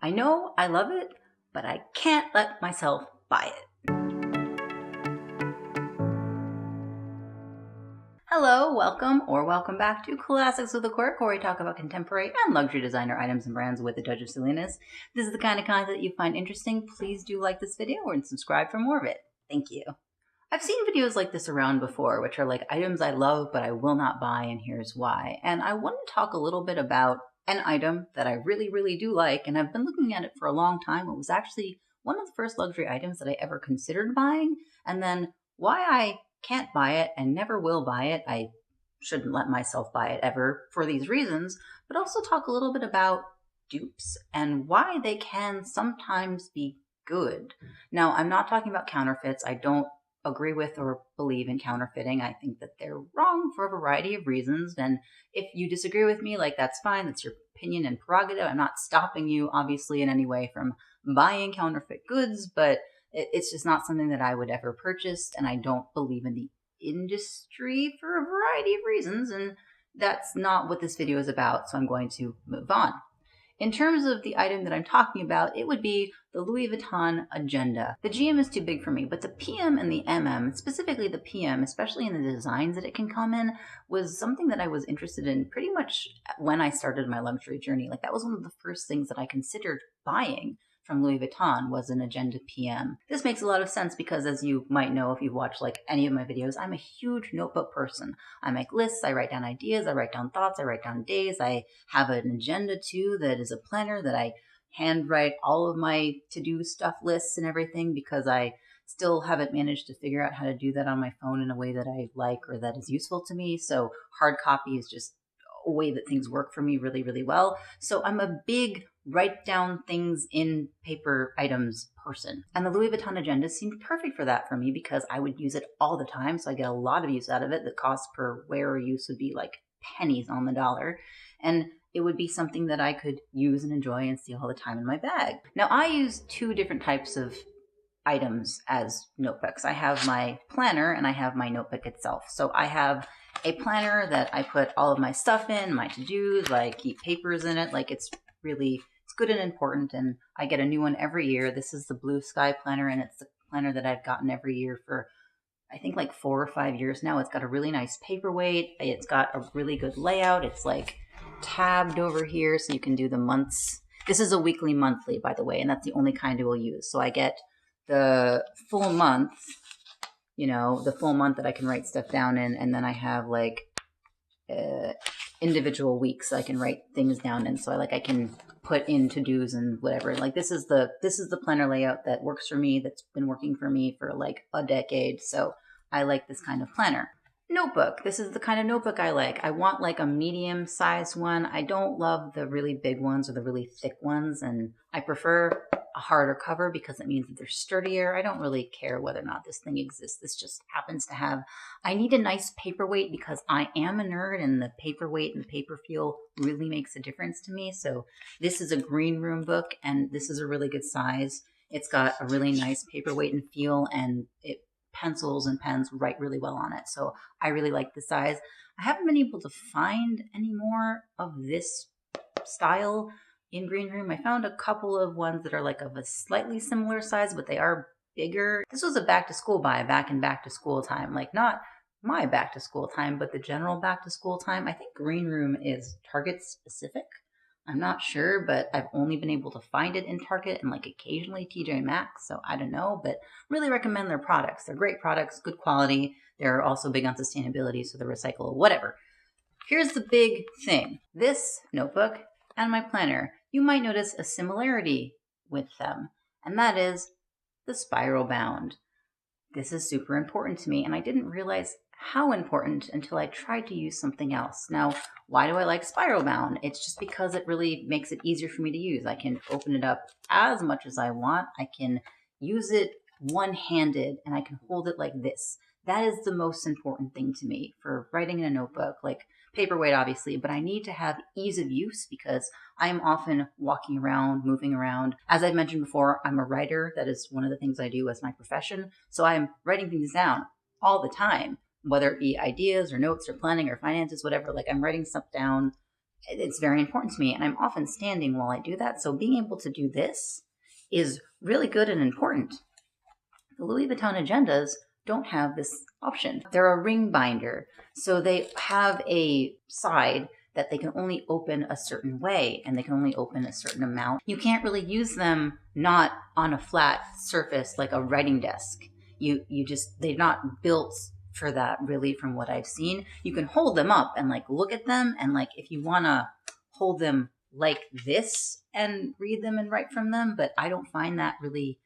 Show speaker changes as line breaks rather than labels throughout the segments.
I know I love it, but I can't let myself buy it. Hello, welcome back to Classics with a Quirk, where we talk about contemporary and luxury designer items and brands with a touch of silliness. If this is the kind of content that you find interesting, please do like this video and subscribe for more of it. Thank you. I've seen videos like this around before, which are like items I love but I will not buy, and here's why. And I want to talk a little bit about an item that I really do like, and I've been looking at it for a long time. It was actually one of the first luxury items that I ever considered buying, and then why I can't buy it and never will buy it. I shouldn't let myself buy it ever for these reasons, but also talk a little bit about dupes and why they can sometimes be good. Now, I'm not talking about counterfeits. I don't agree with or believe in counterfeiting. I think that they're wrong for a variety of reasons. And if you disagree with me, like, that's fine. That's your opinion and prerogative. I'm not stopping you, obviously, in any way from buying counterfeit goods, but it's just not something that I would ever purchase. And I don't believe in the industry for a variety of reasons. And that's not what this video is about. So I'm going to move on. In terms of the item that I'm talking about, it would be the Louis Vuitton Agenda. The GM is too big for me, but the PM and the MM, specifically the PM, especially in the designs that it can come in, was something that I was interested in pretty much when I started my luxury journey. Like, that was one of the first things that I considered buying from Louis Vuitton was an Agenda PM. This makes a lot of sense because, as you might know if you've watched like any of my videos, I'm a huge notebook person. I make lists, I write down ideas, I write down thoughts, I write down days. I have an agenda too that is a planner that I handwrite all of my to-do stuff lists and everything, because I still haven't managed to figure out how to do that on my phone in a way that I like or that is useful to me. So hard copy is just a way that things work for me really well. So I'm a big write down things in paper items person. And the Louis Vuitton Agenda seemed perfect for that for me because I would use it all the time. So I get a lot of use out of it. The cost per wear or use would be like pennies on the dollar. And it would be something that I could use and enjoy and see all the time in my bag. Now, I use two different types of items as notebooks. I have my planner and I have my notebook itself. So I have a planner that I put all of my stuff in, my to-dos, I keep papers in it. Like, it's good and important, and I get a new one every year. This is the Blue Sky planner, and it's the planner that I've gotten every year for, I think, like 4 or 5 years now. It's got a really nice paperweight. It's got a really good layout. It's like tabbed over here, so you can do the months. This is a weekly monthly, by the way, and that's the only kind I will use. So I get the full month, the full month that I can write stuff down in, and then I have like individual weeks I can write things down in. So I can put in to-dos and whatever. Like, this is the planner layout that works for me, that's been working for me for like a decade. So I like this kind of planner. Notebook. This is the kind of notebook I like. I want like a medium sized one. I don't love the really big ones or the really thick ones, and I prefer a harder cover because it means that they're sturdier. I don't really care whether or not this thing exists. This just happens to have, I need a nice paperweight because I am a nerd, and the paperweight and the paper feel really makes a difference to me. So this is a green room book, and this is a really good size. It's got a really nice paperweight and feel, and pencils and pens write really well on it. So I really like the size. I haven't been able to find any more of this style in green room. I found a couple of ones that are like of a slightly similar size, but they are bigger. This was a back to school buy back in back to school time, like not my back to school time, but the general back to school time. I think green room is Target specific. I'm not sure, but I've only been able to find it in Target and like occasionally TJ Maxx, so I don't know, but really recommend their products. They're great products, good quality. They're also big on sustainability, so they're recyclable, whatever. Here's the big thing. This notebook and my planner, you might notice a similarity with them, and that is the spiral bound. This is super important to me, and I didn't realize how important until I tried to use something else. Now, why do I like spiral bound? It's just because it really makes it easier for me to use. I can open it up as much as I want. I can use it one-handed, and I can hold it like this. That is the most important thing to me for writing in a notebook, like paperweight, obviously, but I need to have ease of use because I'm often walking around, moving around. As I've mentioned before, I'm a writer. That is one of the things I do as my profession. So I'm writing things down all the time, whether it be ideas or notes or planning or finances, whatever. Like, I'm writing stuff down it's very important to me, and I'm often standing while I do that. So being able to do this is really good and important. The Louis Vuitton agendas don't have this option. They're a ring binder, so they have a side that they can only open a certain way, and they can only open a certain amount. You can't really use them not on a flat surface like a writing desk. They're not built for that, really, from what I've seen. You can hold them up and like look at them, and like if you want to hold them like this and read them and write from them, but I don't find that really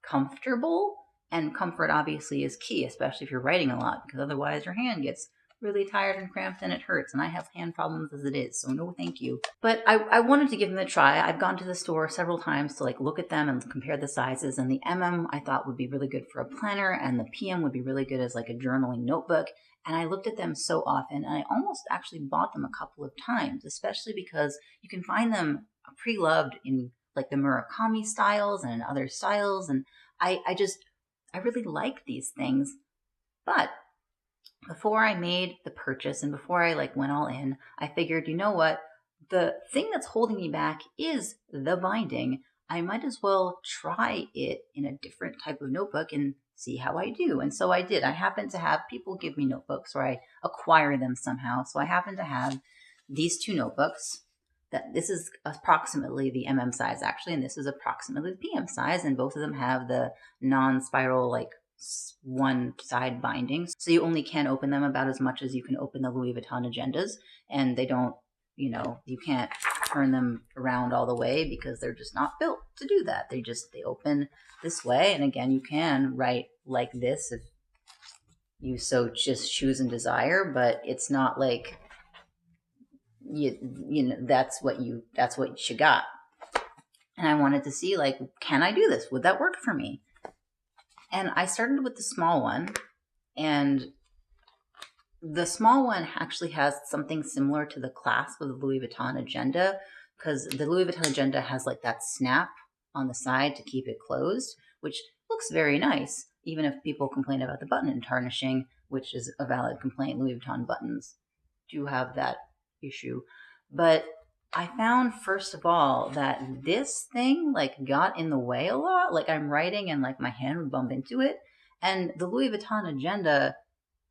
comfortable. And comfort obviously is key, especially if you're writing a lot, because otherwise your hand gets really tired and cramped and it hurts, and I have hand problems as it is, so no thank you. But I wanted to give them a try. I've gone to the store several times to like look at them and compare the sizes, and the MM I thought would be really good for a planner, and the PM would be really good as like a journaling notebook. And I looked at them so often, and I almost actually bought them a couple of times, especially because you can find them pre-loved in like the Murakami styles and in other styles, and I really like these things. But before I made the purchase and before I like went all in, I figured, you know what? The thing that's holding me back is the binding. I might as well try it in a different type of notebook and see how I do. And so I did. I happen to have people give me notebooks, or I acquire them somehow. So I happen to have these two notebooks. That this is approximately the MM size actually, and this is approximately the PM size, and both of them have the non-spiral like one side bindings. So you only can open them about as much as you can open the Louis Vuitton agendas, and they don't, you can't turn them around all the way because they're just not built to do that. They open this way, and again, you can write like this if you so just choose and desire, but it's not like that's what you got. And I wanted to see, like, can I do this? Would that work for me? And I started with the small one, and the small one actually has something similar to the clasp of the Louis Vuitton agenda, because the Louis Vuitton agenda has like that snap on the side to keep it closed, which looks very nice, even if people complain about the button tarnishing, which is a valid complaint. Louis Vuitton buttons do have that issue. But I found, first of all, that this thing like got in the way a lot. Like I'm writing and like my hand would bump into it. And the Louis Vuitton agenda,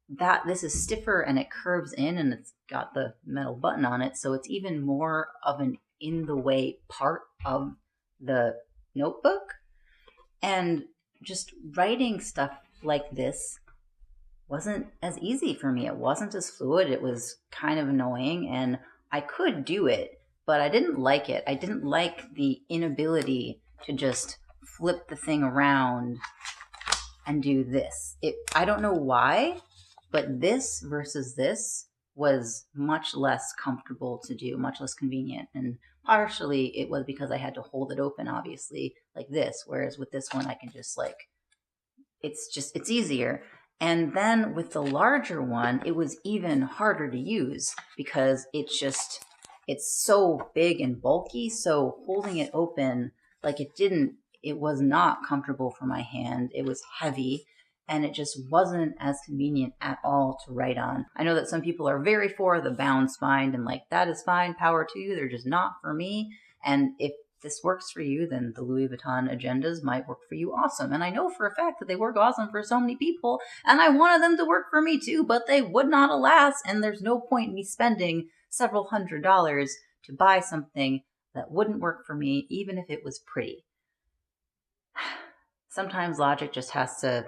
that this is stiffer and it curves in, and it's got the metal button on it. So it's even more of an in the way part of the notebook. And just writing stuff like this wasn't as easy for me. It wasn't as fluid. It was kind of annoying, and I could do it, but I didn't like it. I didn't like the inability to just flip the thing around and do this. I don't know why, but this versus this was much less comfortable to do, much less convenient. And partially it was because I had to hold it open, obviously, like this. Whereas with this one, I can just like, it's easier. And then with the larger one, it was even harder to use because it's so big and bulky. So holding it open, like it was not comfortable for my hand. It was heavy, and it just wasn't as convenient at all to write on. I know that some people are very for the bound spine, and like, that is fine, power to you. They're just not for me. And if this works for you, then the Louis Vuitton agendas might work for you awesome. And I know for a fact that they work awesome for so many people, and I wanted them to work for me too, but they would not, alas, and there's no point in me spending several $100s to buy something that wouldn't work for me, even if it was pretty. Sometimes logic just has to,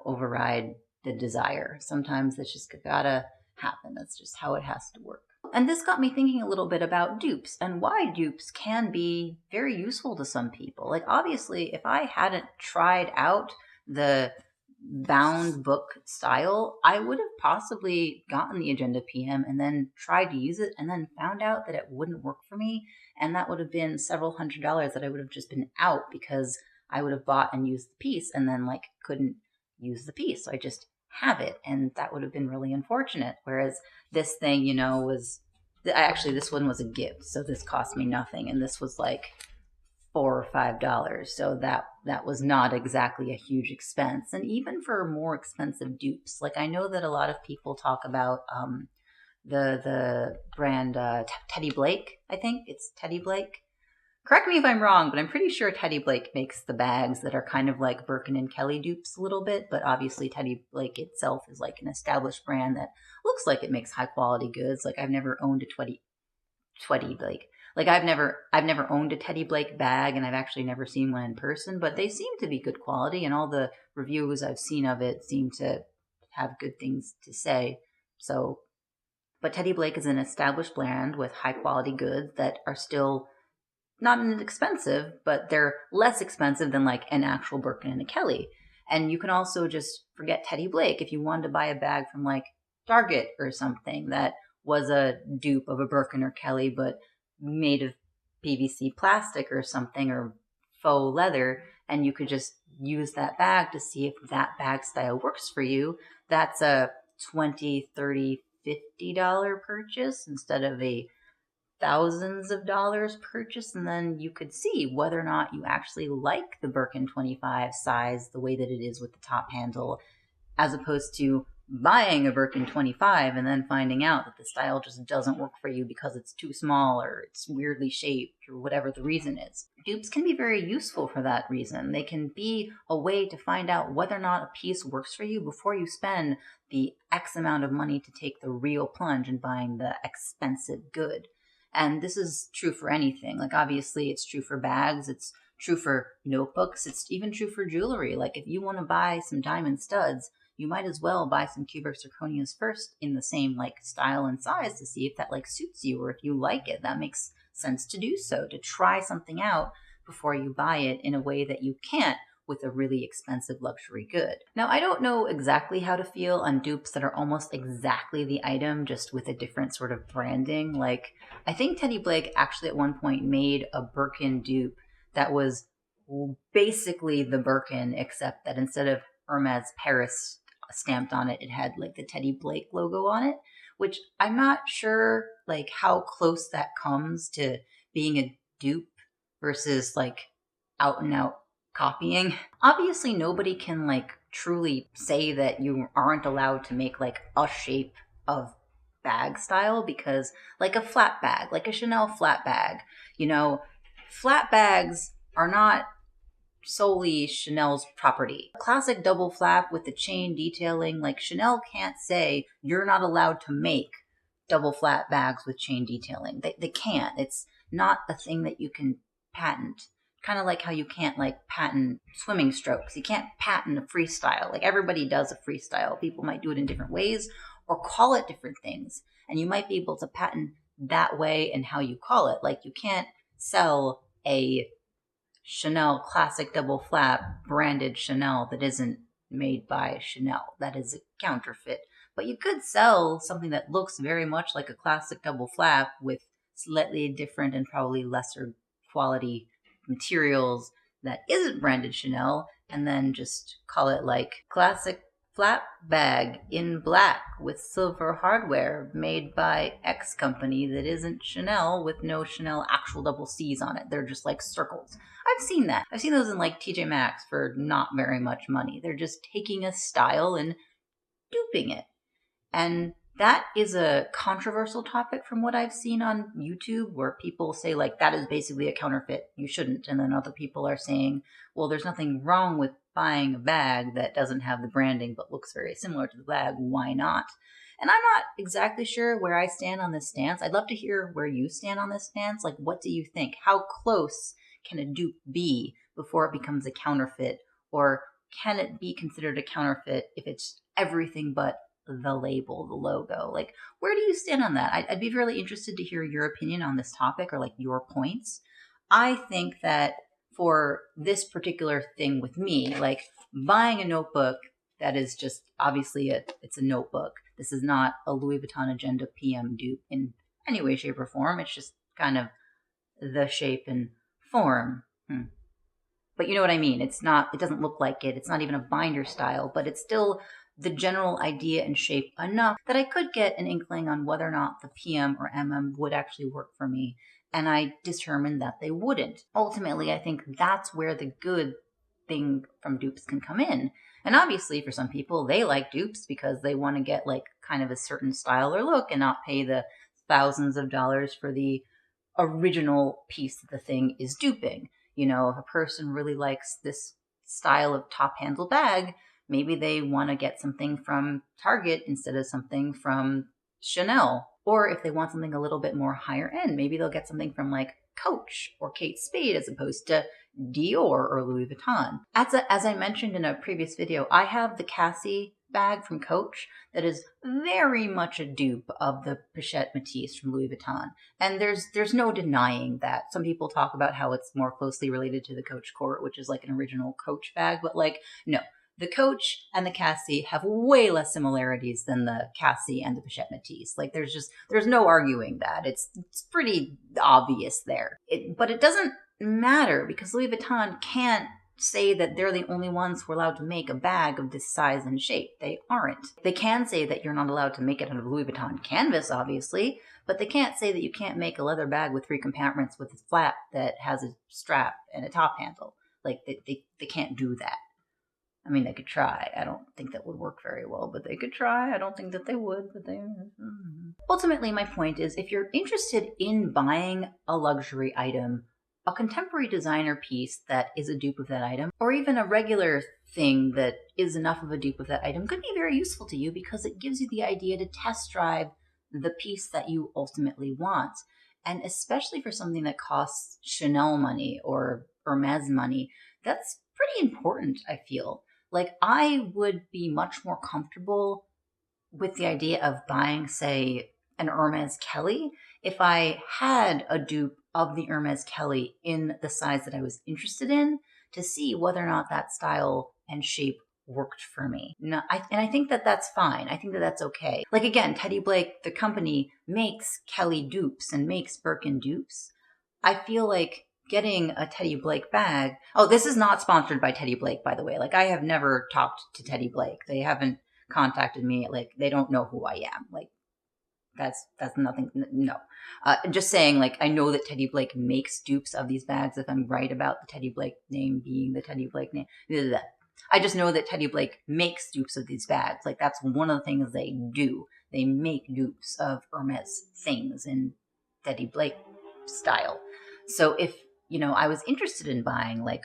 override the desire. Sometimes it's just gotta happen. That's just how it has to work. And this got me thinking a little bit about dupes and why dupes can be very useful to some people. Like, obviously, if I hadn't tried out the bound book style, I would have possibly gotten the Agenda PM and then tried to use it and then found out that it wouldn't work for me. And that would have been several $100s that I would have just been out because I would have bought and used the piece and then like couldn't use the piece. So I just have it, and that would have been really unfortunate. Whereas this thing, this one was a gift, so this cost me nothing, and this was like $4 or $5, so that was not exactly a huge expense. And even for more expensive dupes, like I know that a lot of people talk about the brand Teddy Blake, I think. It's Teddy Blake. Correct me if I'm wrong, but I'm pretty sure Teddy Blake makes the bags that are kind of like Birkin and Kelly dupes a little bit, but obviously Teddy Blake itself is like an established brand that looks like it makes high quality goods. Like I've never owned a Teddy Blake. Like I've never owned a Teddy Blake bag, and I've actually never seen one in person, but they seem to be good quality, and all the reviews I've seen of it seem to have good things to say. So, but Teddy Blake is an established brand with high quality goods that are still not inexpensive, but they're less expensive than like an actual Birkin and a Kelly. And you can also just forget Teddy Blake if you wanted to buy a bag from like Target or something that was a dupe of a Birkin or Kelly, but made of PVC plastic or something, or faux leather, and you could just use that bag to see if that bag style works for you. That's a $20, $30, $50 purchase instead of a thousands of dollars purchase, and then you could see whether or not you actually like the Birkin 25 size the way that it is with the top handle, as opposed to buying a Birkin 25 and then finding out that the style just doesn't work for you because it's too small or it's weirdly shaped or whatever the reason is. Dupes can be very useful for that reason. They can be a way to find out whether or not a piece works for you before you spend the X amount of money to take the real plunge in buying the expensive good. And this is true for anything. Like obviously it's true for bags, it's true for notebooks, it's even true for jewelry. Like if you want to buy some diamond studs, you might as well buy some cubic zirconias first in the same like style and size to see if that like suits you, or if you like it. That makes sense to do so, to try something out before you buy it in a way that you can't with a really expensive luxury good. Now, I don't know exactly how to feel on dupes that are almost exactly the item, just with a different sort of branding. Like, I think Teddy Blake actually at one point made a Birkin dupe that was basically the Birkin, except that instead of Hermes Paris stamped on it, it had like the Teddy Blake logo on it, which I'm not sure like how close that comes to being a dupe versus like out and out copying. Obviously nobody can like truly say that you aren't allowed to make like a shape of bag style, because like a flat bag, like a Chanel flat bag, you know, flat bags are not solely Chanel's property. A classic double flap with the chain detailing, like Chanel can't say you're not allowed to make double flat bags with chain detailing. They can't. It's not a thing that you can patent. Kind of like how you can't like patent swimming strokes. You can't patent a freestyle. Like everybody does a freestyle. People might do it in different ways or call it different things. And you might be able to patent that way and how you call it. Like you can't sell a Chanel classic double flap branded Chanel that isn't made by Chanel. That is a counterfeit. But you could sell something that looks very much like a classic double flap with slightly different and probably lesser quality materials that isn't branded Chanel, and then just call it like classic flap bag in black with silver hardware made by X company that isn't Chanel, with no Chanel actual double C's on it. They're just like circles. I've seen that. I've seen those in like TJ Maxx for not very much money. They're just taking a style and duping it. And that is a controversial topic from what I've seen on YouTube, where people say like that is basically a counterfeit, you shouldn't. And then other people are saying, well, there's nothing wrong with buying a bag that doesn't have the branding but looks very similar to the bag. Why not? And I'm not exactly sure where I stand on this stance. I'd love to hear where you stand on this stance. Like, what do you think? How close can a dupe be before it becomes a counterfeit? Or can it be considered a counterfeit if it's everything but the label, the logo? Like, where do you stand on that? I'd be really interested to hear your opinion on this topic, or like your points. I think that for this particular thing with me, like buying a notebook that is just obviously it's a notebook. This is not a Louis Vuitton Agenda PM dupe in any way, shape, or form. It's just kind of the shape and form. But you know what I mean? It's not, it doesn't look like it. It's not even a binder style, but it's still the general idea and shape enough that I could get an inkling on whether or not the PM or MM would actually work for me. And I determined that they wouldn't. Ultimately, I think that's where the good thing from dupes can come in. And obviously for some people, they like dupes because they want to get like kind of a certain style or look and not pay the thousands of dollars for the original piece that the thing is duping. You know, if a person really likes this style of top handle bag, maybe they want to get something from Target instead of something from Chanel. Or if they want something a little bit more higher end, maybe they'll get something from like Coach or Kate Spade as opposed to Dior or Louis Vuitton. As I mentioned in a previous video, I have the Cassie bag from Coach that is very much a dupe of the Pochette Matisse from Louis Vuitton. And there's no denying that. Some people talk about how it's more closely related to the Coach Court, which is like an original Coach bag, but like, no. The Coach and the Cassie have way less similarities than the Cassie and the Pochette Matisse. Like there's no arguing that. It's pretty obvious there. But it doesn't matter because Louis Vuitton can't say that they're the only ones who are allowed to make a bag of this size and shape. They aren't. They can say that you're not allowed to make it out of Louis Vuitton canvas, obviously, but they can't say that you can't make a leather bag with 3 compartments with a flap that has a strap and a top handle. Like they can't do that. I mean, they could try. I don't think that would work very well, but they could try. I don't think that they would, but they... Ultimately, my point is, if you're interested in buying a luxury item, a contemporary designer piece that is a dupe of that item, or even a regular thing that is enough of a dupe of that item could be very useful to you because it gives you the idea to test drive the piece that you ultimately want. And especially for something that costs Chanel money or Hermes money, that's pretty important, I feel. Like, I would be much more comfortable with the idea of buying, say, an Hermes Kelly if I had a dupe of the Hermes Kelly in the size that I was interested in to see whether or not that style and shape worked for me. And I think that that's fine. I think that that's okay. Like, again, Teddy Blake, the company, makes Kelly dupes and makes Birkin dupes. I feel like getting a Teddy Blake bag. Oh, this is not sponsored by Teddy Blake, by the way. Like, I have never talked to Teddy Blake. They haven't contacted me. Like, they don't know who I am. Like, that's nothing. No. Just saying, like, I know that Teddy Blake makes dupes of these bags. If I'm right about the Teddy Blake name being the Teddy Blake name. I just know that Teddy Blake makes dupes of these bags. Like, that's one of the things they do. They make dupes of Hermes things in Teddy Blake style. So if, you know, I was interested in buying like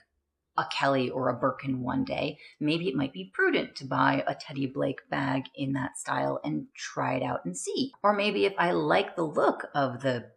a Kelly or a Birkin one day, maybe it might be prudent to buy a Teddy Blake bag in that style and try it out and see. Or maybe if I like the look of the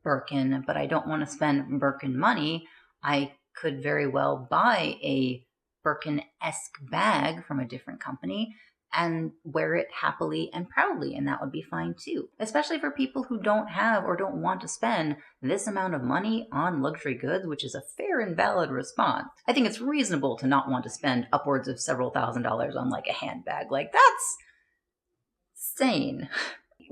Birkin, but I don't want to spend Birkin money, I could very well buy a Birkin-esque bag from a different company and wear it happily and proudly, and that would be fine too. Especially for people who don't have or don't want to spend this amount of money on luxury goods, which is a fair and valid response. I think it's reasonable to not want to spend upwards of several $1,000s on like a handbag. Like, that's sane.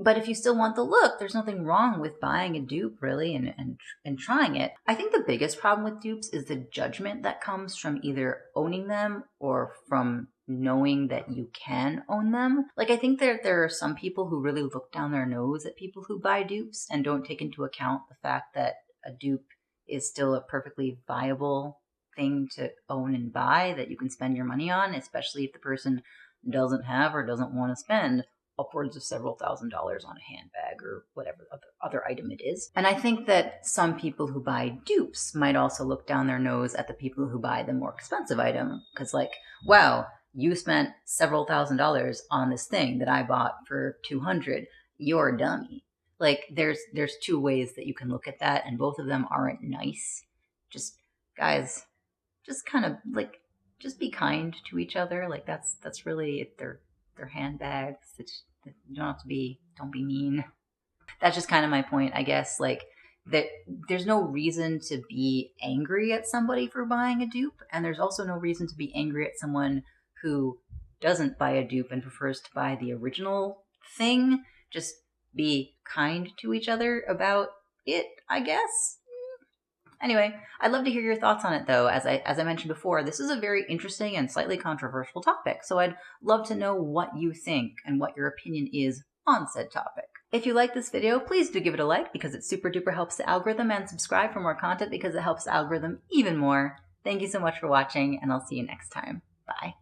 But if you still want the look, there's nothing wrong with buying a dupe, really, and trying it. I think the biggest problem with dupes is the judgment that comes from either owning them or from knowing that you can own them. Like, I think there are some people who really look down their nose at people who buy dupes and don't take into account the fact that a dupe is still a perfectly viable thing to own and buy that you can spend your money on, especially if the person doesn't have or doesn't want to spend upwards of several $1,000s on a handbag or whatever other item it is. And I think that some people who buy dupes might also look down their nose at the people who buy the more expensive item. Because like, wow, you spent several $1,000s on this thing that I bought for $200. You're a dummy. Like, there's 2 ways that you can look at that, and both of them aren't nice. Just, guys, just kind of like, just be kind to each other. Like, that's really it. They're handbags. You don't have to be, don't be mean. That's just kind of my point, I guess. Like, that there's no reason to be angry at somebody for buying a dupe, and there's also no reason to be angry at someone who doesn't buy a dupe and prefers to buy the original thing. Just be kind to each other about it, I guess. Anyway, I'd love to hear your thoughts on it, though. As I mentioned before, this is a very interesting and slightly controversial topic, so I'd love to know what you think and what your opinion is on said topic. If you like this video, please do give it a like because it super duper helps the algorithm, and subscribe for more content because it helps the algorithm even more. Thank you so much for watching, and I'll see you next time. Bye.